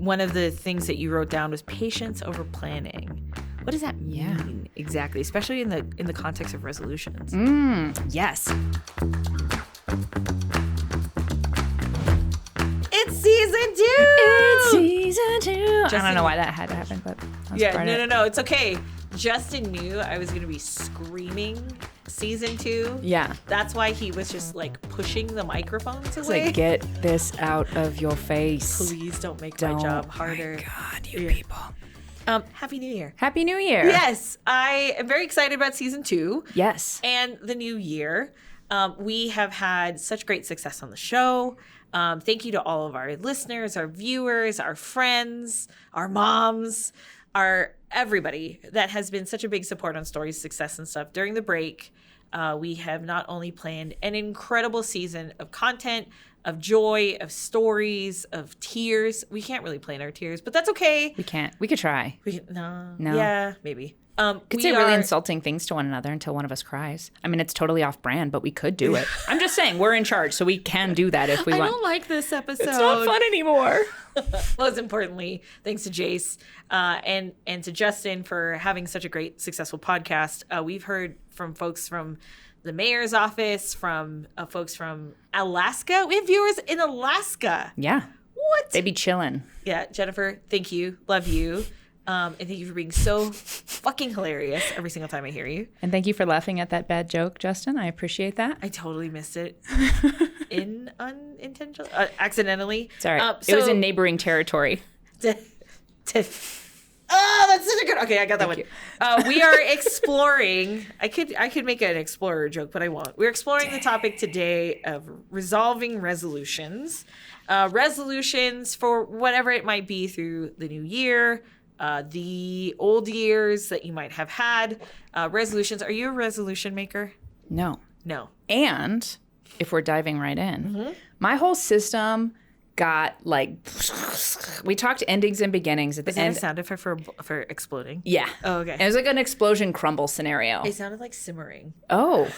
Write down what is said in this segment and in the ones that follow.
one of the things that you wrote down was patience over planning. What does that mean exactly, especially in the context of resolutions? Yes. It's season 2! It's season 2. Justin, I don't know why that had to happen, but no, it's okay. Justin knew I was going to be screaming season 2. Yeah. That's why he was just like pushing the microphones away. Like, get this out of your face. Please don't make my job harder. My God, you people. Happy New Year. Happy New Year. Yes, I am very excited about season 2. Yes. And the new year. We have had such great success on the show. Thank you to all of our listeners, our viewers, our friends, our moms, our everybody that has been such a big support on Stories, Success, and stuff. During the break, we have not only planned an incredible season of content, of joy, of stories, of tears. We can't really plan our tears, but that's okay. We can't. We could try. No. No. Yeah, maybe. Could say really insulting things to one another until one of us cries. I mean, it's totally off brand, but we could do it. I'm just saying, we're in charge, so we can do that if we want. I don't like this episode. It's not fun anymore. Most importantly, thanks to Jace and to Justin for having such a great, successful podcast. We've heard from folks from the mayor's office, from folks from Alaska. We have viewers in Alaska. Yeah. What? They be chilling. Yeah, Jennifer, thank you. Love you. And thank you for being so fucking hilarious every single time I hear you. And thank you for laughing at that bad joke, Justin. I appreciate that. I totally missed it. Unintentionally? Accidentally. Sorry. It was in neighboring territory. Oh, that's such a good... Okay, I got that one. We are exploring... I could make an explorer joke, but I won't. We're exploring the topic today of resolving resolutions. Resolutions for whatever it might be through the new year, the old years that you might have had. Resolutions. Are you a resolution maker? No. And if we're diving right in, my whole system got like, we talked endings and beginnings at the end. Is that a sound effect for exploding? Yeah. Oh, okay. It was like an explosion crumble scenario. It sounded like simmering. Oh.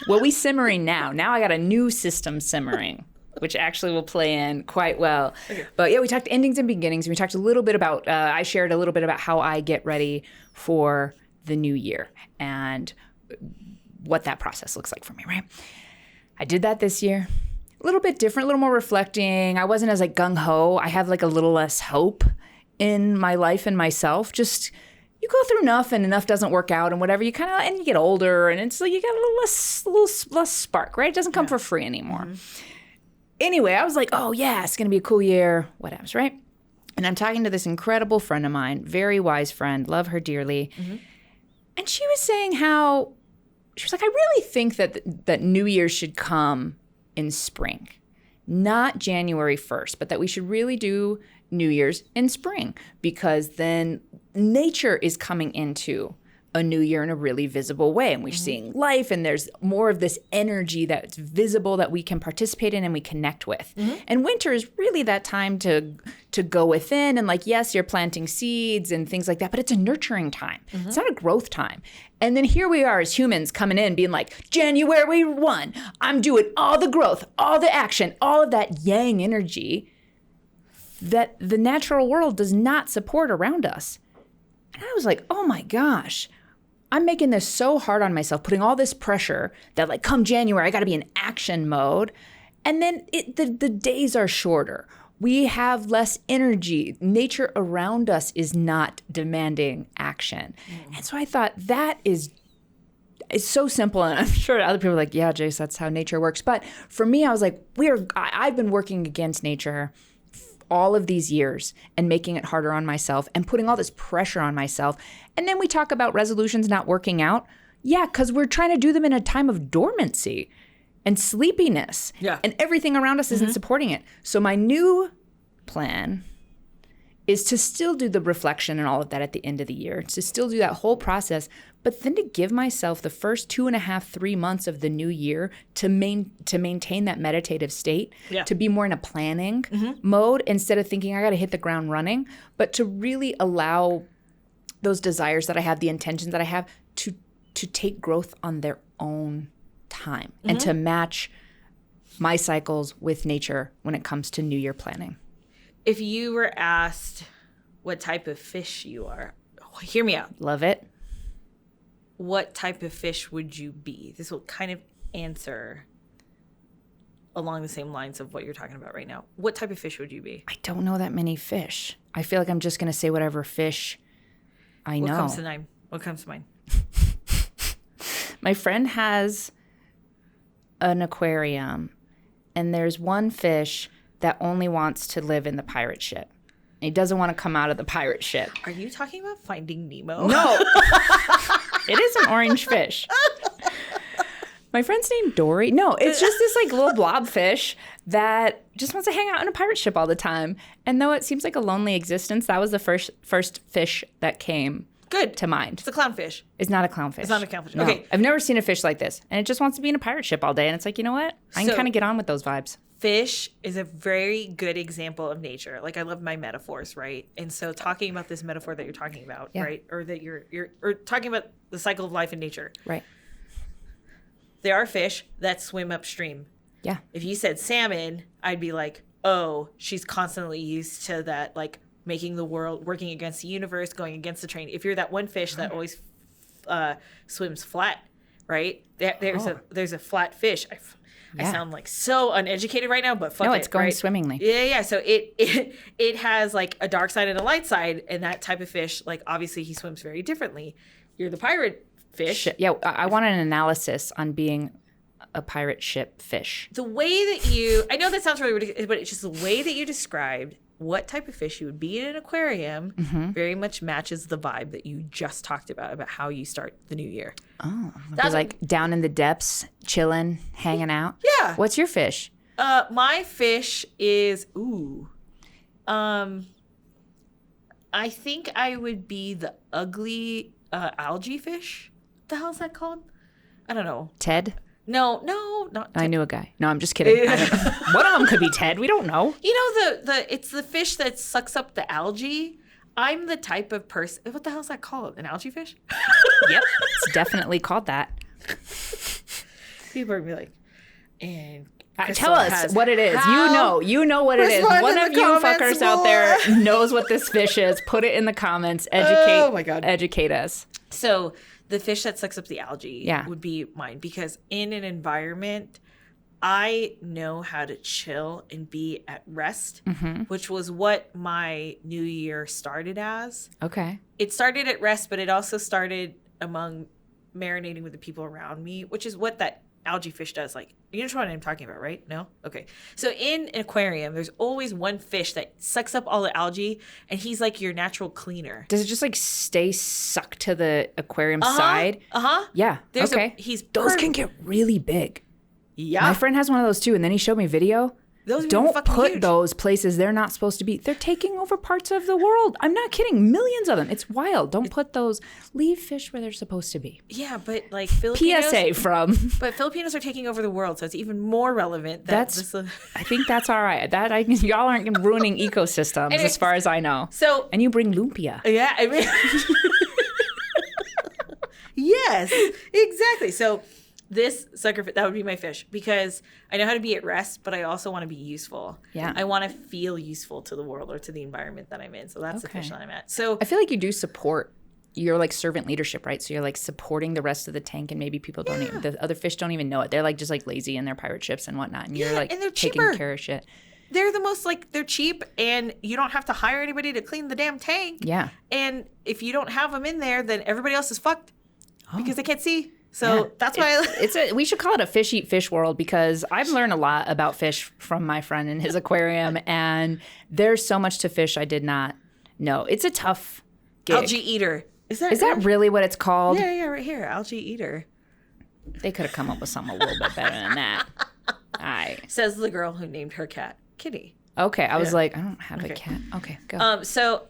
Well, we simmering now. Now I got a new system simmering, which actually will play in quite well. Okay. But yeah, we talked endings and beginnings. We talked a little bit about, I shared a little bit about how I get ready for the new year and what that process looks like for me, right? I did that this year. A little bit different, a little more reflecting. I wasn't as like gung-ho. I have like a little less hope in my life and myself. Just, you go through enough and enough doesn't work out and whatever. You kind of, and you get older and it's like you got a little less spark, right? It doesn't come for free anymore. Mm-hmm. Anyway, I was like, oh yeah, it's going to be a cool year, whatever, right? And I'm talking to this incredible friend of mine, very wise friend, love her dearly. Mm-hmm. And she was saying how, she was like, I really think that New Year should come in spring, not January 1st, but that we should really do New Year's in spring because then nature is coming into a new year in a really visible way. And we're seeing life and there's more of this energy that's visible that we can participate in and we connect with. Mm-hmm. And winter is really that time to go within and like, yes, you're planting seeds and things like that, but it's a nurturing time. Mm-hmm. It's not a growth time. And then here we are as humans coming in being like, January 1, I'm doing all the growth, all the action, all of that yang energy that the natural world does not support around us. And I was like, oh my gosh, I'm making this so hard on myself, putting all this pressure that like come January, I got to be in action mode. And then the days are shorter. We have less energy. Nature around us is not demanding action. Mm. And so I thought it's so simple. And I'm sure other people are like, yeah, Jace, that's how nature works. But for me, I was like, I've been working against nature all of these years and making it harder on myself and putting all this pressure on myself. And then we talk about resolutions not working out. Yeah, because we're trying to do them in a time of dormancy and sleepiness. Yeah. And everything around us isn't supporting it. So my new plan is to still do the reflection and all of that at the end of the year, to still do that whole process, but then to give myself the first 2.5, 3 months of the new year to maintain that meditative state, to be more in a planning mode instead of thinking I got to hit the ground running, but to really allow those desires that I have, the intentions that I have to take growth on their own time and to match my cycles with nature when it comes to New Year planning. if you were asked what type of fish you are, hear me out. Love it. What type of fish would you be? This will kind of answer along the same lines of what you're talking about right now. What type of fish would you be? I don't know that many fish. I feel like I'm just going to say whatever fish I know. What comes to mind? What comes to mind? My friend has an aquarium, and there's one fish that only wants to live in the pirate ship. He doesn't want to come out of the pirate ship. Are you talking about Finding Nemo? No. It is an orange fish. My friend's named Dory. No, it's just this like little blob fish that just wants to hang out in a pirate ship all the time. And though it seems like a lonely existence, that was the first fish that came to mind. It's a clownfish. It's not a clownfish. It's not a clownfish. No. Okay. I've never seen a fish like this. And it just wants to be in a pirate ship all day. And it's like, you know what? I can kind of get on with those vibes. Fish is a very good example of nature. Like, I love my metaphors, right? And so talking about this metaphor that you're talking about, right? Or that you're or talking about the cycle of life in nature. Right. There are fish that swim upstream. Yeah. If you said salmon, I'd be like, oh, she's constantly used to that, like making the world, working against the universe, going against the train. If you're that one fish that always swims flat, right? There's a flat fish. I sound like so uneducated right now, but fuck it. No, it's going right? swimmingly. Yeah. So it has like a dark side and a light side, and that type of fish, like obviously he swims very differently. You're the pirate fish. Yeah, I want an analysis on being a pirate ship fish. The way that you, I know that sounds really ridiculous, but it's just the way that you described what type of fish you would be in an aquarium very much matches the vibe that you just talked about how you start the new year. Oh, that's like down in the depths, chilling, hanging out. Yeah. What's your fish? My fish is I think I would be the ugly algae fish. What the hell is that called? I don't know. Ted? No, not Ted. I knew a guy. No, I'm just kidding. One of them could be Ted. We don't know. You know it's the fish that sucks up the algae. I'm the type of person. What the hell is that called? An algae fish? Yep, it's definitely called that. People are gonna be like, and tell us what it is. You know what it is. One of you fuckers out there knows what this fish is. Put it in the comments. Educate. Oh my God. Educate us. So the fish that sucks up the algae would be mine, because in an environment, I know how to chill and be at rest, which was what my new year started as. Okay. It started at rest, but it also started among marinating with the people around me, which is what that algae fish does. Like, you know what I'm talking about, right? No? Okay. So in an aquarium, there's always one fish that sucks up all the algae, and he's like your natural cleaner. Does it just like stay sucked to the aquarium side? Yeah. Those can get really big. Yeah. My friend has one of those too, and then he showed me video. Those don't put huge. those places they're not supposed to be. They're taking over parts of the world. I'm not kidding. Millions of them. It's wild. Don't put those. Leave fish where they're supposed to be. Yeah, but like Filipinos. PSA from. But Filipinos are taking over the world, so it's even more relevant. I think that's all right. Y'all aren't ruining ecosystems as far as I know. So and you bring lumpia. Yeah, I mean. Yes, exactly. So. This sucker, that would be my fish, because I know how to be at rest, but I also want to be useful. Yeah. I want to feel useful to the world or to the environment that I'm in. So that's the fish that I'm at. So I feel like you do support your like servant leadership, right? So you're like supporting the rest of the tank, and maybe people don't even, the other fish don't even know it. They're like just like lazy in their pirate ships and whatnot. And you're like and they're taking cheaper. care of shit. They're the most they're cheap, and you don't have to hire anybody to clean the damn tank. Yeah. And if you don't have them in there, then everybody else is fucked because they can't see. So that's why we should call it a fish eat fish world, because I've learned a lot about fish from my friend in his aquarium, and there's so much to fish I did not know. It's a tough gig. Algae eater. Is that really what it's called? Yeah, right here. Algae eater. They could have come up with something a little bit better than that. Says the girl who named her cat Kitty. Okay, I was like, I don't have a cat. Okay, go. So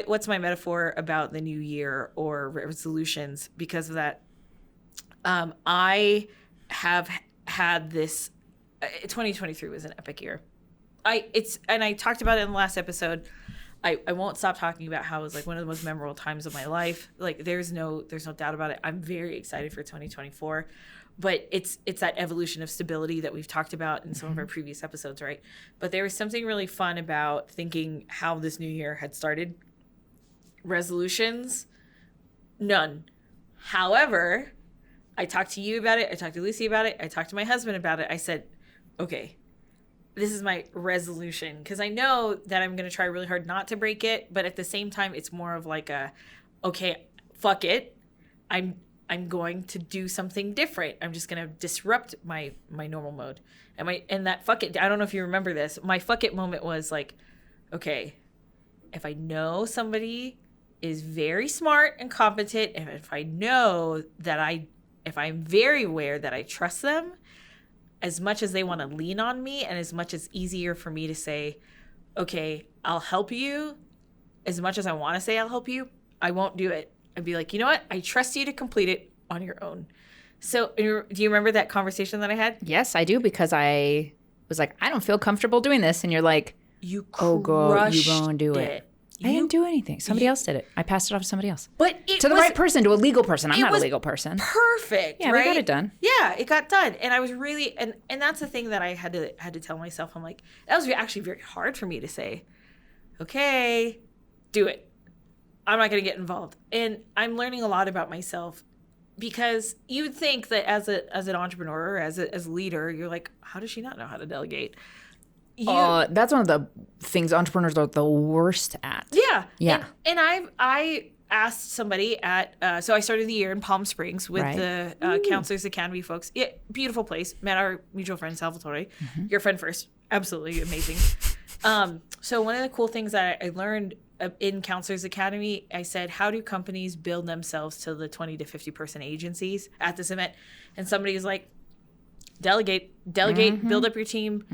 what's my metaphor about the new year or resolutions? Because of that, I have had this. 2023 was an epic year. I talked about it in the last episode. I won't stop talking about how it was like one of the most memorable times of my life. Like there's no doubt about it. I'm very excited for 2024, but it's that evolution of stability that we've talked about in some of our previous episodes, right? But there was something really fun about thinking how this new year had started. Resolutions, none. However, I talked to you about it. I talked to Lucy about it. I talked to my husband about it. I said, okay, this is my resolution, because I know that I'm going to try really hard not to break it, but at the same time it's more of like a, okay, fuck it, I'm going to do something different. I'm just going to disrupt my normal mode. And that fuck it, I don't know if you remember this, my fuck it moment was like, okay, if I know somebody is very smart and competent, and if I know that if I'm very aware that I trust them, as much as they want to lean on me and as much as easier for me to say, okay, I'll help you, as much as I want to say I'll help you, I won't do it. I'd be like, you know what? I trust you to complete it on your own. So do you remember that conversation that I had? Yes, I do, because I was like, I don't feel comfortable doing this. And you're like, you girl, you gonna do it. I didn't do anything. Somebody else did it. I passed it off to somebody else. But to the right person, to a legal person. I'm not a legal person. Perfect. Yeah, right? we got it done. Yeah, it got done. And I was really, and that's the thing that I had to tell myself. I'm like, that was actually very hard for me to say, okay, do it. I'm not going to get involved. And I'm learning a lot about myself, because you would think that as an entrepreneur, as a leader, you're like, how does she not know how to delegate? That's one of the things entrepreneurs are the worst at. Yeah. Yeah. And I asked somebody at, so I started the year in Palm Springs with the Counselors Academy folks. Yeah, beautiful place. Met our mutual friend, Salvatore. Your friend first. Absolutely amazing. So one of the cool things that I learned in Counselors Academy, I said, how do companies build themselves to the 20 to 50 person agencies at this event? And somebody was like, delegate, build up your team,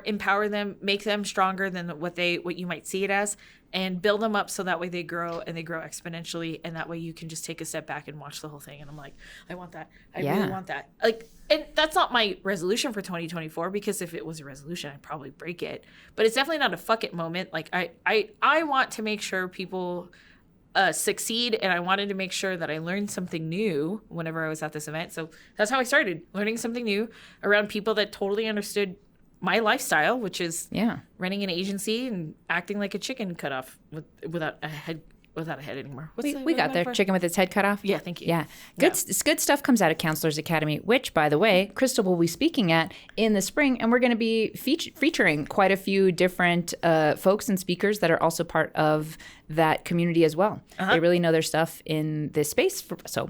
empower them, make them stronger than what you might see it as, and build them up so that way they grow exponentially, and that way you can just take a step back and watch the whole thing. And I'm like, I want that. I really want that. Like, and that's not my resolution for 2024, because if it was a resolution, I'd probably break it. But it's definitely not a fuck it moment. Like I want to make sure people succeed, and I wanted to make sure that I learned something new whenever I was at this event. So that's how I started, learning something new around people that totally understood my lifestyle, which is running an agency and acting like a chicken cut off without a head anymore. We got there. Chicken with its head cut off. Yeah, thank you. Yeah, good stuff comes out of Counselors Academy, which, by the way, Crystal will be speaking at in the spring, and we're going to be featuring quite a few different folks and speakers that are also part of that community as well. They really know their stuff in this space. So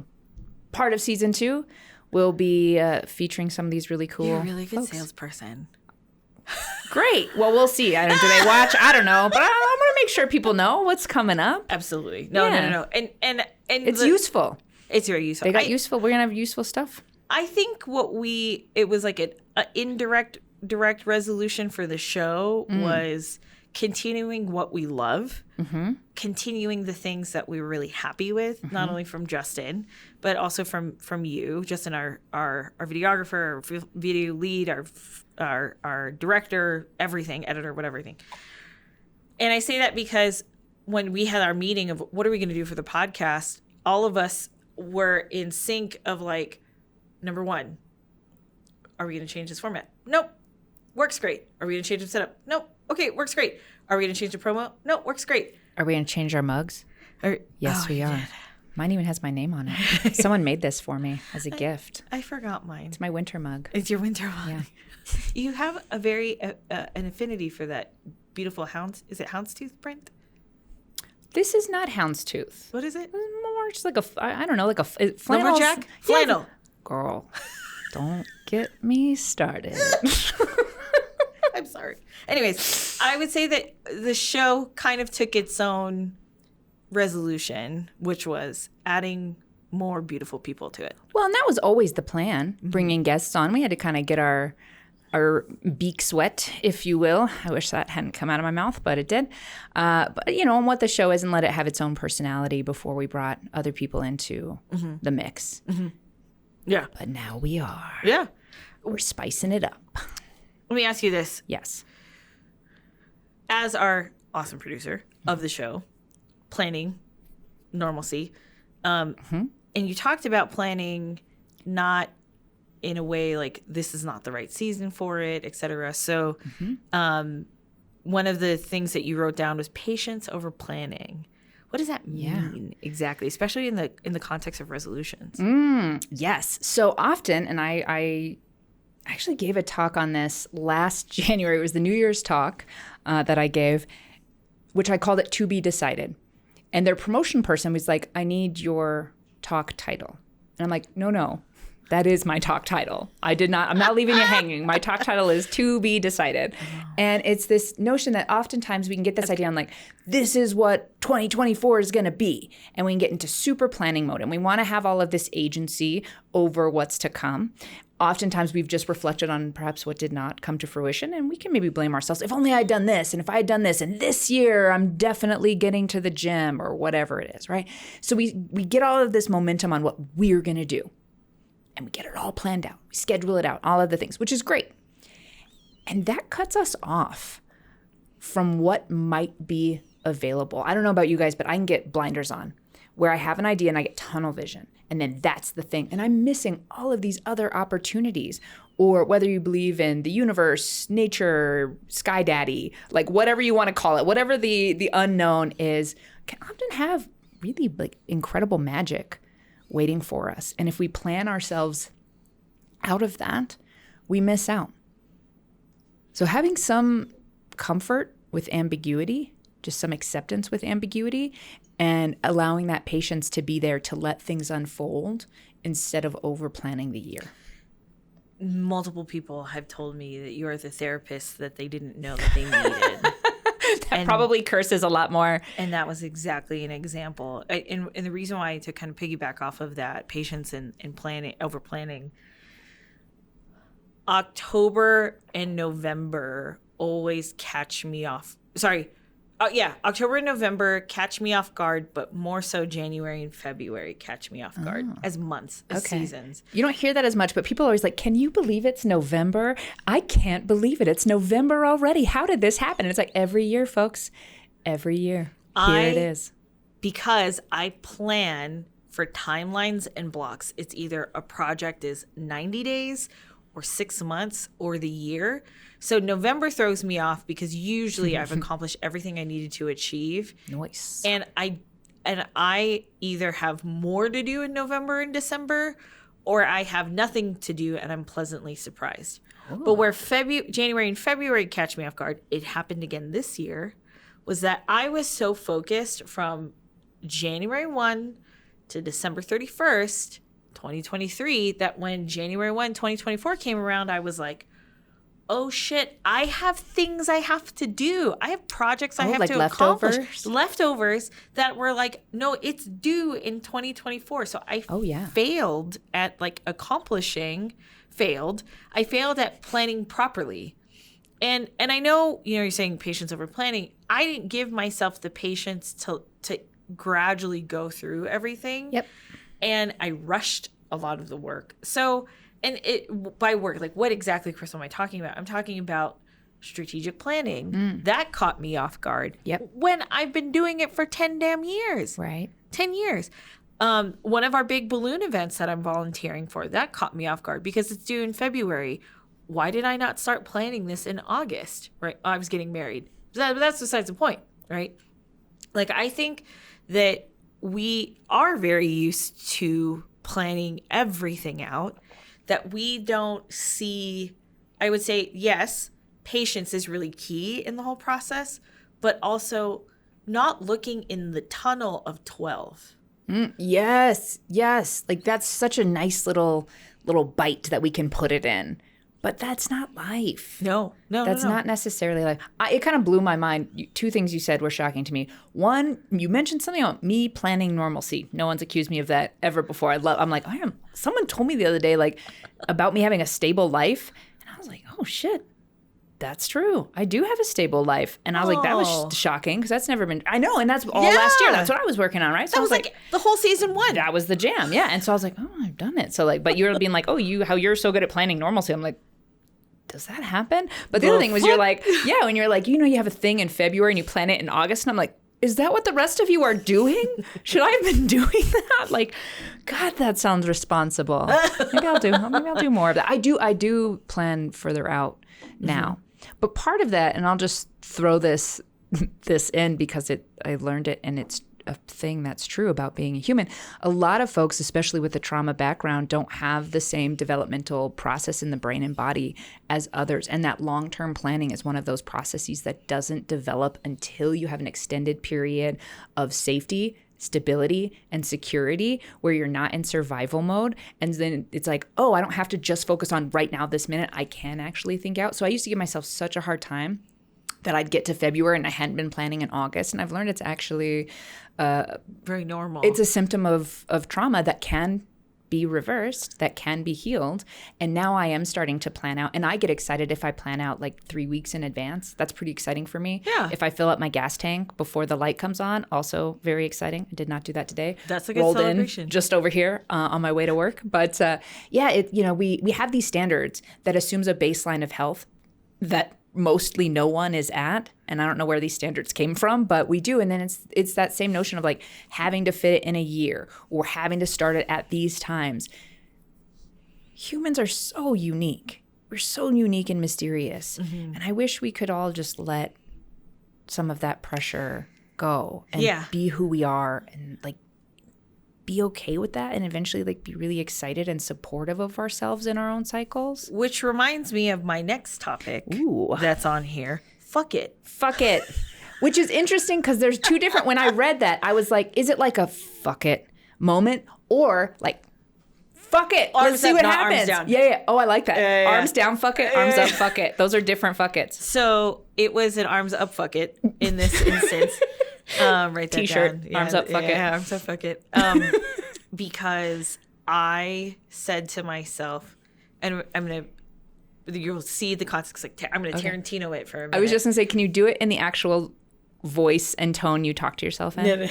part of season 2 will be featuring some of these really cool You're a really good folks. salesperson. Great. Well, we'll see. Do they watch? I don't know, but I'm going to make sure people know what's coming up. Absolutely. No. And it's useful. It's very useful. They got useful. We're going to have useful stuff. I think it was like an indirect, direct resolution for the show was continuing what we love, continuing the things that we were really happy with, not only from Justin, but also from you, Justin, our videographer, our video lead, our director, everything, editor, whatever thing. And I say that because when we had our meeting of what are we going to do for the podcast, all of us were in sync of like, number one, are we going to change this format? Nope. Works great. Are we going to change the setup? Nope. Okay, works great. Are we going to change the promo? No, works great. Are we going to change our mugs? Yes, we are. Did. Mine even has my name on it. Someone made this for me as a gift. I forgot mine. It's my winter mug. It's your winter mug. Yeah. You have a very an affinity for that beautiful is it houndstooth print? This is not houndstooth. What is it? It's more just like I don't know, like a flannel. Lumberjack? Flannel. Yeah. Girl, don't get me started. I'm sorry. Anyways, I would say that the show kind of took its own resolution, which was adding more beautiful people to it. Well, and that was always the plan, bringing guests on. We had to kind of get our beaks wet, if you will. I wish that hadn't come out of my mouth, but it did. But, and what the show is, and let it have its own personality before we brought other people into the mix. Yeah. But now we are. Yeah. We're spicing it up. Let me ask you this. Yes. As our awesome producer of the show, planning normalcy. And you talked about planning not in a way like this is not the right season for it, et cetera. So one of the things that you wrote down was patience over planning. What does that mean exactly, especially in the context of resolutions? Yes. So often, and I actually gave a talk on this last January. It was the New Year's talk that I gave, which I called it To Be Decided. And their promotion person was like, I need your talk title. And I'm like, no. That is my talk title. I'm not leaving you hanging. My talk title is To Be Decided. And it's this notion that oftentimes we can get this idea on like, this is what 2024 is going to be. And we can get into super planning mode. And we want to have all of this agency over what's to come. Oftentimes we've just reflected on perhaps what did not come to fruition. And we can maybe blame ourselves. If only I'd done this. And if I had done this. And this year I'm definitely getting to the gym or whatever it is, right? So we get all of this momentum on what we're going to do. And we get it all planned out. We schedule it out, all of the things, which is great. And that cuts us off from what might be available. I don't know about you guys, but I can get blinders on where I have an idea and I get tunnel vision. And then that's the thing. And I'm missing all of these other opportunities. Or whether you believe in the universe, nature, sky daddy, like whatever you want to call it, whatever the unknown is, can often have really like incredible magic waiting for us. And if we plan ourselves out of that, we miss out. So having some comfort with ambiguity, just some acceptance with ambiguity, and allowing that patience to be there to let things unfold instead of over planning the year. Multiple people have told me that you are the therapist that they didn't know that they needed. That probably curses a lot more. And that was exactly an example. And the reason why, to kind of piggyback off of that, patience and planning, over planning, October and November always catch me off. October and November catch me off guard, but more so January and February catch me off guard as months, as seasons. You don't hear that as much, but people are always like, can you believe it's November? I can't believe it. It's November already. How did this happen? And it's like every year, folks, every year. Here it is. Because I plan for timelines and blocks. It's either a project is 90 days or 6 months or the year. So November throws me off because usually I've accomplished everything I needed to achieve. Nice. And I either have more to do in November and December, or I have nothing to do and I'm pleasantly surprised. Ooh. But where January and February catch me off guard, it happened again this year, was that I was so focused from January 1 to December 31st, 2023, that when January 1, 2024 came around, I was like, oh shit, I have things I have to do. I have projects I have to accomplish. Leftovers that were like, no, it's due in 2024. So I failed at like I failed at planning properly. And I know, you're saying patience over planning. I didn't give myself the patience to gradually go through everything. Yep. And I rushed a lot of the work. So, and by work, like what exactly, Crystal, am I talking about? I'm talking about strategic planning. That caught me off guard. Yep. When I've been doing it for 10 damn years. Right. 10 years. One of our big balloon events that I'm volunteering for, that caught me off guard because it's due in February. Why did I not start planning this in August? Right. I was getting married. But that's besides the point, right? Like, I think that we are very used to planning everything out, that we don't see. I would say, yes, patience is really key in the whole process, but also not looking in the tunnel of 12. Yes. Like that's such a nice little bite that we can put it in. But that's not life. No. That's not necessarily life. It kind of blew my mind. Two things you said were shocking to me. One, you mentioned something about me planning normalcy. No one's accused me of that ever before. I'm like, someone told me the other day, like, about me having a stable life. And I was like, oh, shit. That's true. I do have a stable life. And I was like, that was shocking because that's never been. I know. And that's all last year. That's what I was working on, right? So that was like the whole season 1. That was the jam. Yeah. And so I was like, oh, I've done it. So like, but you were being like, oh, how you're so good at planning normalcy. I'm like, does that happen? But the other thing was you're like, yeah, when you're like, you have a thing in February and you plan it in August. And I'm like, is that what the rest of you are doing? Should I have been doing that? Like, God, that sounds responsible. Maybe I'll do more of that. I do plan further out now. But part of that, and I'll just throw this in because I learned it and it's a thing that's true about being a human. A lot of folks, especially with a trauma background, don't have the same developmental process in the brain and body as others. And that long-term planning is one of those processes that doesn't develop until you have an extended period of safety, stability, and security where you're not in survival mode. And then it's like, oh, I don't have to just focus on right now, this minute. I can actually think out. So I used to give myself such a hard time that I'd get to February and I hadn't been planning in August. And I've learned it's actually very normal. It's a symptom of trauma that can be reversed, that can be healed. And now I am starting to plan out. And I get excited if I plan out like 3 weeks in advance. That's pretty exciting for me. Yeah. If I fill up my gas tank before the light comes on, also very exciting. I did not do that today. That's a good Rolled celebration. In just over here on my way to work. But we have these standards that assumes a baseline of health that mostly no one is at. And I don't know where these standards came from, but we do. And then it's that same notion of like having to fit it in a year or having to start it at these times. Humans are so unique. We're so unique and mysterious. Mm-hmm. And I wish we could all just let some of that pressure go and be who we are and like be okay with that and eventually like be really excited and supportive of ourselves in our own cycles. Which reminds me of my next topic that's on here. Fuck it. Fuck it. Which is interesting because there's two different, when I read that, I was like, is it like a fuck it moment or like, fuck it. Let's see what happens. Arms down. Yeah. Oh, I like that. Yeah. Arms down, fuck it. Arms up, fuck it. Those are different fuck it's. So it was an arms up, fuck it in this instance. Right there. T-shirt. Yeah, arms up, fuck it. Yeah, arms up, fuck it. Because I said to myself, and you'll see the context, like I'm going to Tarantino it for a minute. I was just going to say, can you do it in the actual voice and tone you talk to yourself in? No.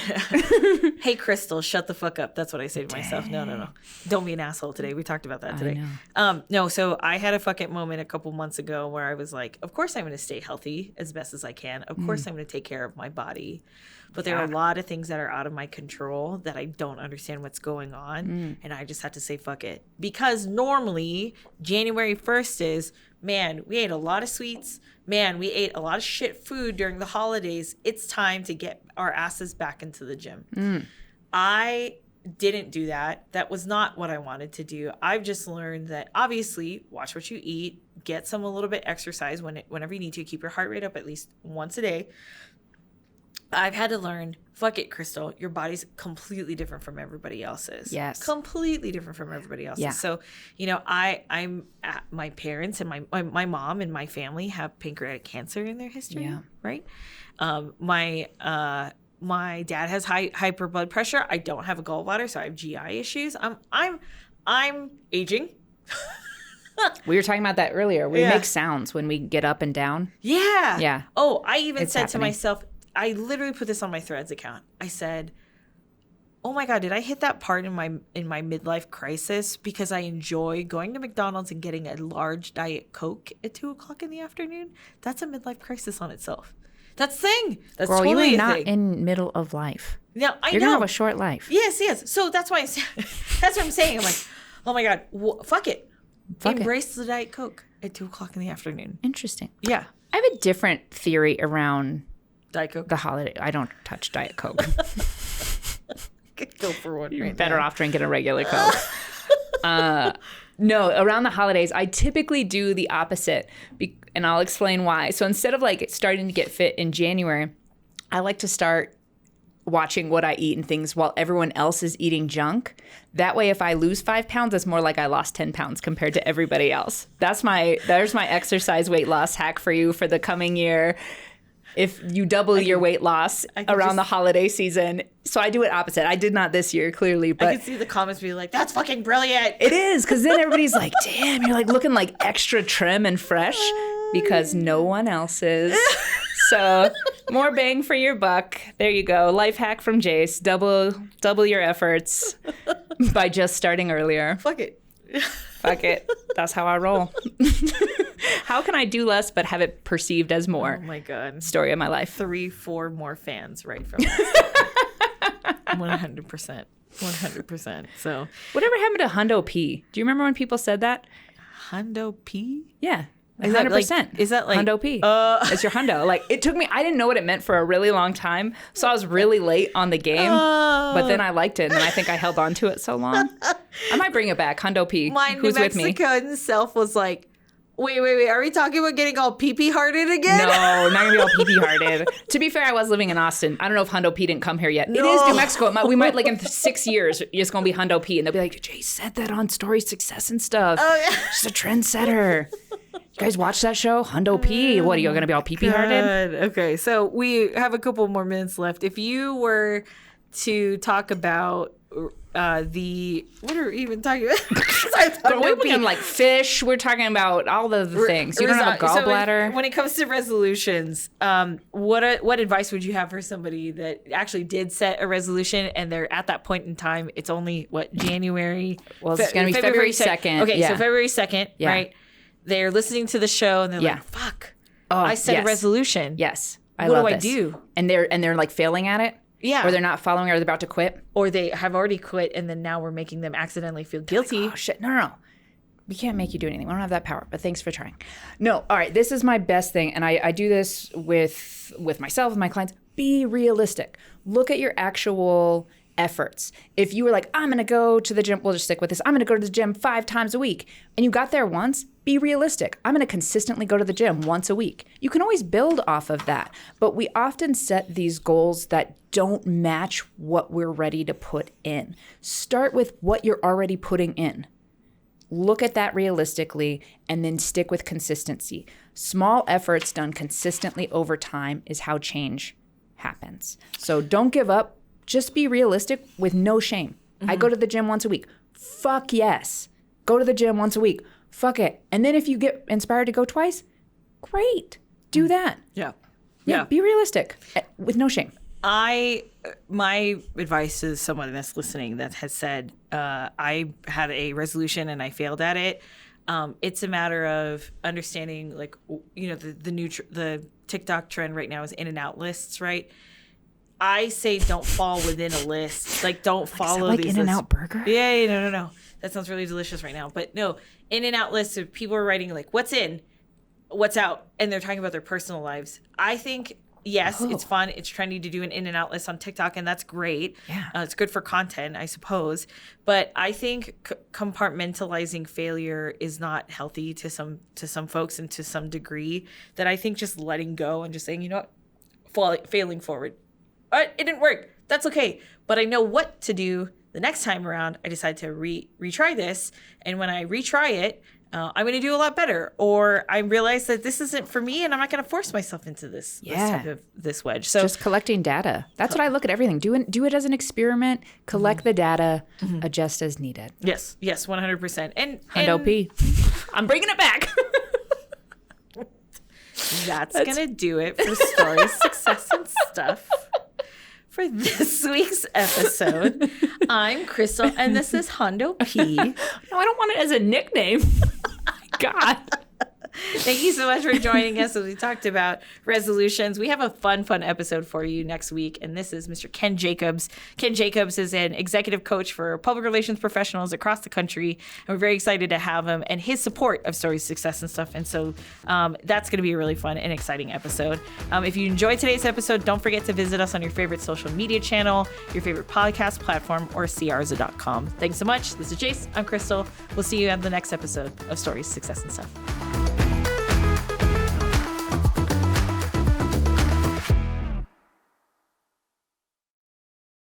Hey, Crystal, shut the fuck up. That's what I say to myself. No. Don't be an asshole today. We talked about that today. No, so I had a fuck it moment a couple months ago where I was like, of course I'm going to stay healthy as best as I can. Of course I'm going to take care of my body. But there are a lot of things that are out of my control that I don't understand what's going on. And I just had to say fuck it. Because normally January 1st is, man, we ate a lot of sweets. Man, we ate a lot of shit food during the holidays. It's time to get our asses back into the gym. I didn't do that. That was not what I wanted to do. I've just learned that obviously watch what you eat, get a little bit exercise whenever you need to, keep your heart rate up at least once a day. I've had to learn, fuck it, Crystal, your body's completely different from everybody else's. Yes. Completely different from everybody else's. Yeah. So, I'm my parents and my mom and my family have pancreatic cancer in their history, right? My dad has hyper blood pressure. I don't have a gallbladder, so I have GI issues. I'm aging. We were talking about that earlier. We make sounds when we get up and down. Yeah. Yeah. Oh, I even said to myself, I literally put this on my Threads account. I said, oh my God, did I hit that part in my midlife crisis because I enjoy going to McDonald's and getting a large Diet Coke at 2:00 in the afternoon? That's a midlife crisis on itself. That's the thing. That's Girl, totally you are not in middle of life. No, You're gonna have a short life. Yes. So that's why that's what I'm saying. I'm like, oh my God, fuck it. Embrace the Diet Coke at 2:00 in the afternoon. Interesting. Yeah. I have a different theory around Diet Coke. The holiday. I don't touch Diet Coke. Go for one. You're better off drinking a regular Coke. No, around the holidays, I typically do the opposite, and I'll explain why. So instead of like starting to get fit in January, I like to start watching what I eat and things while everyone else is eating junk. That way, if I lose 5 pounds, it's more like I lost 10 pounds compared to everybody else. There's my exercise weight loss hack for you for the coming year. If you double your weight loss around the holiday season. So I do it opposite. I did not this year, clearly. But I can see the comments being like, that's fucking brilliant. It is, because then everybody's like, damn, you're like looking like extra trim and fresh because no one else is. So more bang for your buck. There you go. Life hack from Jace. Double your efforts by just starting earlier. Fuck it. Fuck it. That's how I roll. How can I do less but have it perceived as more? Oh my God. Story of my life. 3-4 more fans right from us. 100%. 100%. So Whatever happened to Hundo P? Do you remember when people said that? Hundo P? Yeah. Is that 100%. is that like Hundo P? It's your hundo. Like, it took me, I didn't know what it meant for a really long time. So I was really late on the game, but then I liked it. And then I think I held on to it so long. I might bring it back. Hundo P. My Who's New with me? Mexican self was like, wait. Are we talking about getting all pee-pee hearted again? No, not gonna be all pee-pee hearted. To be fair, I was living in Austin. I don't know if Hundo P didn't come here yet. It is New Mexico. We might, like, in 6 years, it's gonna be Hundo P. And they'll be like, Jay said that on Story Success and stuff. Oh, yeah. She's a trendsetter. You guys watch that show? Hundo P. What, are you gonna be all pee-pee hearted? Okay, so we have a couple more minutes left. If you were to talk about what are we even talking about? We're talking like fish. We're talking about all the things. You don't have a gallbladder. So when it comes to resolutions, what advice would you have for somebody that actually did set a resolution and they're at that point in time? It's only January. Well, it's going to be February 2nd. Okay, yeah. So February 2nd, Yeah. right? They're listening to the show and they're Yeah. like, "Fuck, Oh, I set yes. a resolution. Yes, What love do I this. do?" And they're like failing at it. Yeah. Or they're not following, or they're about to quit. Or they have already quit and then now we're making them accidentally feel guilty. Oh shit! No. We can't make you do anything. We don't have that power. But thanks for trying. No. All right. This is my best thing, and I do this with myself, with my clients. Be realistic. Look at your actual efforts. If you were like, I'm going to go to the gym, we'll just stick with this. I'm going to go to the gym 5 times a week. And you got there once, be realistic. I'm going to consistently go to the gym once a week. You can always build off of that. But we often set these goals that don't match what we're ready to put in. Start with what you're already putting in. Look at that realistically and then stick with consistency. Small efforts done consistently over time is how change happens. So don't give up. Just be realistic with no shame. Mm-hmm. I go to the gym once a week. Fuck yes. Go to the gym once a week. Fuck it. And then if you get inspired to go twice, great. Do that. Yeah. Be realistic with no shame. My advice to someone that's listening that has said, I had a resolution and I failed at it. It's a matter of understanding, like, you know, the TikTok trend right now is in and out lists, right? I say don't fall within a list. Like, don't follow like these In-N-Out Burger? Yeah, no. That sounds really delicious right now. But no, In-N-Out lists of people are writing, like, what's in, what's out, and they're talking about their personal lives. I think, yes, it's fun. It's trendy to do an In-N-Out list on TikTok, and that's great. Yeah. It's good for content, I suppose. But I think compartmentalizing failure is not healthy to some folks and to some degree, that I think just letting go and just saying, you know what, failing forward. All right, it didn't work. That's okay. But I know what to do the next time around. I decide to retry this. And when I retry it, I'm going to do a lot better. Or I realize that this isn't for me and I'm not going to force myself into this type of this wedge. So just collecting data. That's what I look at everything. Do it as an experiment. Collect the data. Adjust as needed. Yes, 100%. And Hundo P. I'm bringing it back. That's going to do it for Stories, Success, and Stuff. For this week's episode, I'm Crystal, and this is Hundo P. No, I don't want it as a nickname. God. Thank you so much for joining us as we talked about resolutions. We have a fun episode for you next week, and this is Mr. Ken Jacobs. Ken Jacobs is an executive coach for public relations professionals across the country, and we're very excited to have him and his support of Stories, Success, and Stuff. And so that's going to be a really fun and exciting episode. If you enjoyed today's episode, don't forget to visit us on your favorite social media channel, your favorite podcast platform, or Siarza.com. Thanks so much. This is Jace. I'm Crystal. We'll see you on the next episode of Stories, Success, and Stuff.